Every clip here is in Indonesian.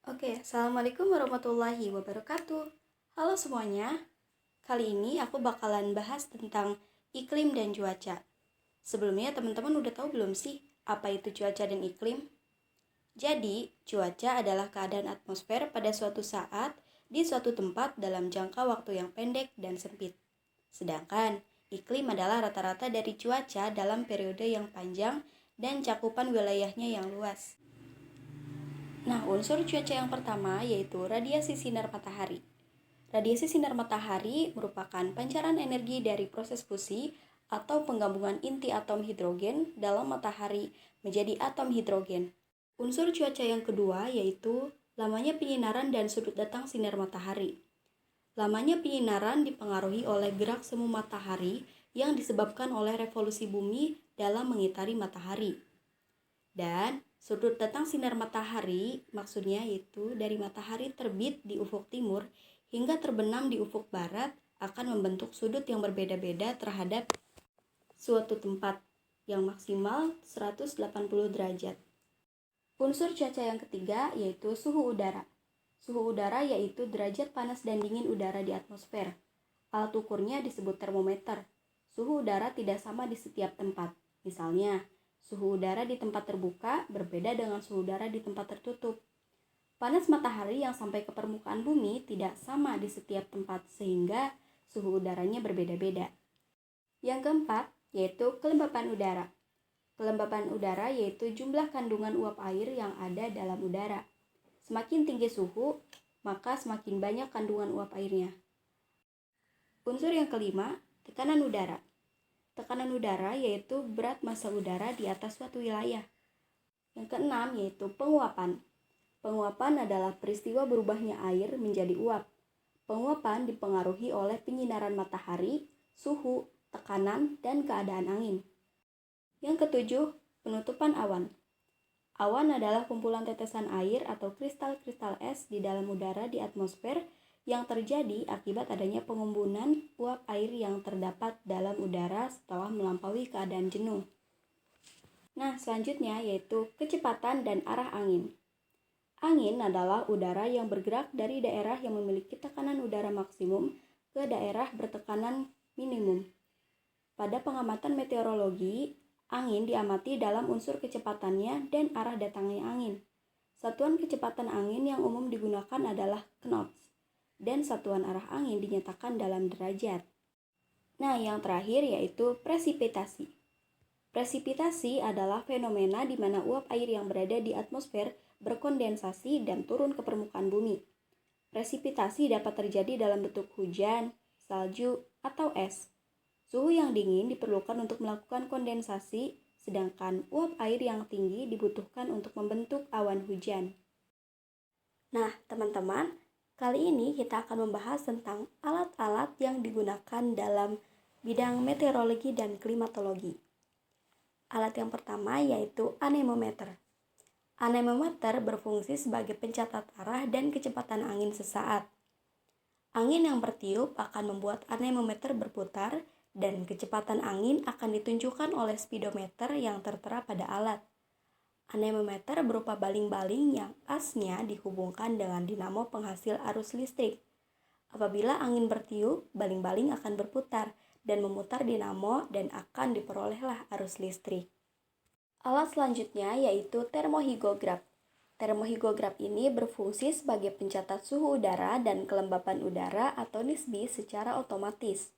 Assalamualaikum warahmatullahi wabarakatuh. Halo semuanya, kali ini aku bakalan bahas tentang iklim dan cuaca. Sebelumnya teman-teman udah tahu belum sih apa itu cuaca dan iklim? Jadi, cuaca adalah keadaan atmosfer pada suatu saat di suatu tempat dalam jangka waktu yang pendek dan sempit. Sedangkan, iklim adalah rata-rata dari cuaca dalam periode yang panjang dan cakupan wilayahnya yang luas. Nah, unsur cuaca yang pertama yaitu radiasi sinar matahari. Radiasi sinar matahari merupakan pancaran energi dari proses fusi atau penggabungan inti atom hidrogen dalam matahari menjadi atom hidrogen. Unsur cuaca yang kedua yaitu lamanya penyinaran dan sudut datang sinar matahari. Lamanya penyinaran dipengaruhi oleh gerak semu matahari yang disebabkan oleh revolusi bumi dalam mengitari matahari. Dan sudut datang sinar matahari maksudnya yaitu dari matahari terbit di ufuk timur hingga terbenam di ufuk barat akan membentuk sudut yang berbeda-beda terhadap suatu tempat yang maksimal 180 derajat. Unsur cuaca yang ketiga yaitu suhu udara. Suhu udara yaitu derajat panas dan dingin udara di atmosfer. Alat ukurnya disebut termometer. Suhu udara tidak sama di setiap tempat. Misalnya, suhu udara di tempat terbuka berbeda dengan suhu udara di tempat tertutup. Panas matahari yang sampai ke permukaan bumi tidak sama di setiap tempat sehingga suhu udaranya berbeda-beda. Yang keempat, yaitu kelembapan udara. Kelembapan udara yaitu jumlah kandungan uap air yang ada dalam udara. Semakin tinggi suhu, maka semakin banyak kandungan uap airnya. Unsur yang kelima, tekanan udara. Tekanan udara yaitu berat massa udara di atas suatu wilayah. Yang keenam yaitu penguapan. Penguapan adalah peristiwa berubahnya air menjadi uap. Penguapan dipengaruhi oleh penyinaran matahari, suhu, tekanan, dan keadaan angin. Yang ketujuh, penutupan awan. Awan adalah kumpulan tetesan air atau kristal-kristal es di dalam udara di atmosfer yang terjadi akibat adanya pengumbunan uap air yang terdapat dalam udara setelah melampaui keadaan jenuh. Nah, selanjutnya yaitu kecepatan dan arah angin. Angin adalah udara yang bergerak dari daerah yang memiliki tekanan udara maksimum ke daerah bertekanan minimum. Pada pengamatan meteorologi, angin diamati dalam unsur kecepatannya dan arah datangnya angin. Satuan kecepatan angin yang umum digunakan adalah knots. Dan satuan arah angin dinyatakan dalam derajat. Nah, yang terakhir yaitu presipitasi. Presipitasi adalah fenomena di mana uap air yang berada di atmosfer berkondensasi dan turun ke permukaan bumi. Presipitasi dapat terjadi dalam bentuk hujan, salju, atau es. Suhu yang dingin diperlukan untuk melakukan kondensasi, sedangkan uap air yang tinggi dibutuhkan untuk membentuk awan hujan. Nah, teman-teman, kali ini kita akan membahas tentang alat-alat yang digunakan dalam bidang meteorologi dan klimatologi. Alat yang pertama yaitu anemometer. Anemometer berfungsi sebagai pencatat arah dan kecepatan angin sesaat. Angin yang bertiup akan membuat anemometer berputar dan kecepatan angin akan ditunjukkan oleh speedometer yang tertera pada alat. Anemometer berupa baling-baling yang asnya dihubungkan dengan dinamo penghasil arus listrik. Apabila angin bertiup, baling-baling akan berputar dan memutar dinamo dan akan diperolehlah arus listrik. Alat selanjutnya yaitu termohigograf. Termohigograf ini berfungsi sebagai pencatat suhu udara dan kelembapan udara atau nisbi secara otomatis.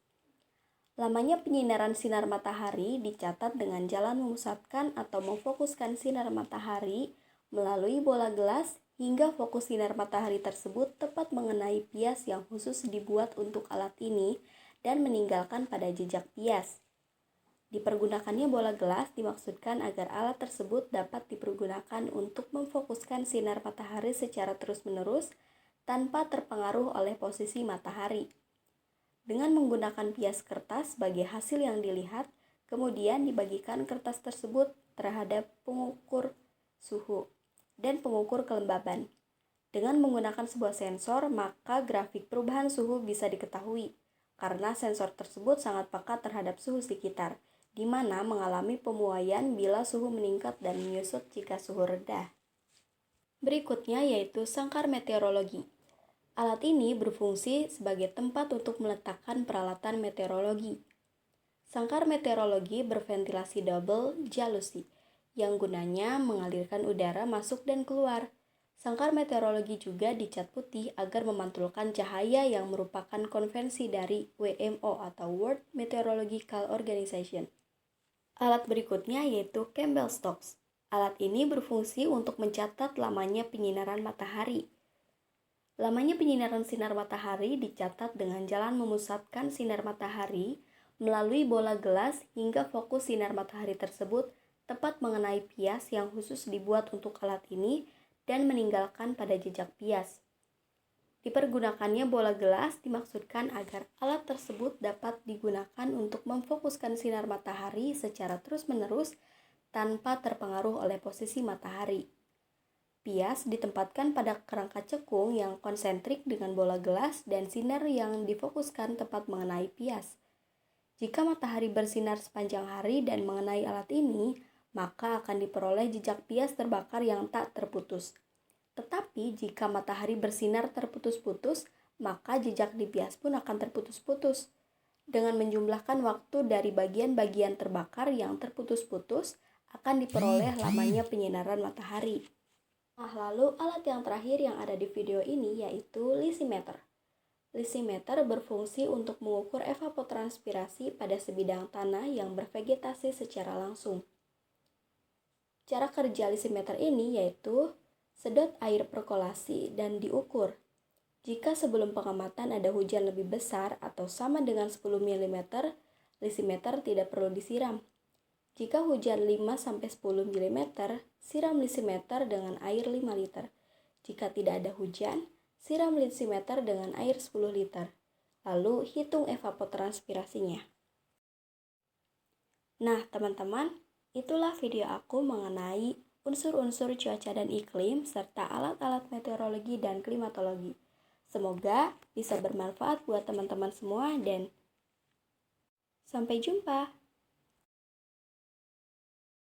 Lamanya penyinaran sinar matahari dicatat dengan jalan memusatkan atau memfokuskan sinar matahari melalui bola gelas hingga fokus sinar matahari tersebut tepat mengenai pias yang khusus dibuat untuk alat ini dan meninggalkan pada jejak pias. Dipergunakannya bola gelas dimaksudkan agar alat tersebut dapat dipergunakan untuk memfokuskan sinar matahari secara terus-menerus tanpa terpengaruh oleh posisi matahari. Dengan menggunakan pias kertas sebagai hasil yang dilihat, kemudian dibagikan kertas tersebut terhadap pengukur suhu dan pengukur kelembaban. Dengan menggunakan sebuah sensor, maka grafik perubahan suhu bisa diketahui, karena sensor tersebut sangat peka terhadap suhu sekitar, di mana mengalami pemuaian bila suhu meningkat dan menyusut jika suhu rendah. Berikutnya yaitu sangkar meteorologi. Alat ini berfungsi sebagai tempat untuk meletakkan peralatan meteorologi. Sangkar meteorologi berventilasi double jalusi, yang gunanya mengalirkan udara masuk dan keluar. Sangkar meteorologi juga dicat putih agar memantulkan cahaya yang merupakan konvensi dari WMO atau World Meteorological Organization. Alat berikutnya yaitu Campbell Stokes. Alat ini berfungsi untuk mencatat lamanya penyinaran matahari. Lamanya penyinaran sinar matahari dicatat dengan jalan memusatkan sinar matahari melalui bola gelas hingga fokus sinar matahari tersebut tepat mengenai pias yang khusus dibuat untuk alat ini dan meninggalkan pada jejak pias. Dipergunakannya bola gelas dimaksudkan agar alat tersebut dapat digunakan untuk memfokuskan sinar matahari secara terus-menerus tanpa terpengaruh oleh posisi matahari. Pias ditempatkan pada kerangka cekung yang konsentrik dengan bola gelas dan sinar yang difokuskan tepat mengenai pias. Jika matahari bersinar sepanjang hari dan mengenai alat ini, maka akan diperoleh jejak pias terbakar yang tak terputus. Tetapi jika matahari bersinar terputus-putus, maka jejak di pias pun akan terputus-putus. Dengan menjumlahkan waktu dari bagian-bagian terbakar yang terputus-putus, akan diperoleh lamanya penyinaran matahari. Nah, lalu alat yang terakhir yang ada di video ini yaitu lisimeter. Lisimeter berfungsi untuk mengukur evapotranspirasi pada sebidang tanah yang bervegetasi secara langsung. Cara kerja lisimeter ini yaitu sedot air perkolasi dan diukur. Jika sebelum pengamatan ada hujan lebih besar atau sama dengan 10 mm, lisimeter tidak perlu disiram. Jika hujan 5-10 mm, siram lisimeter dengan air 5 liter. Jika tidak ada hujan, siram lisimeter dengan air 10 liter. Lalu hitung evapotranspirasinya. Nah, teman-teman, itulah video aku mengenai unsur-unsur cuaca dan iklim serta alat-alat meteorologi dan klimatologi. Semoga bisa bermanfaat buat teman-teman semua dan sampai jumpa.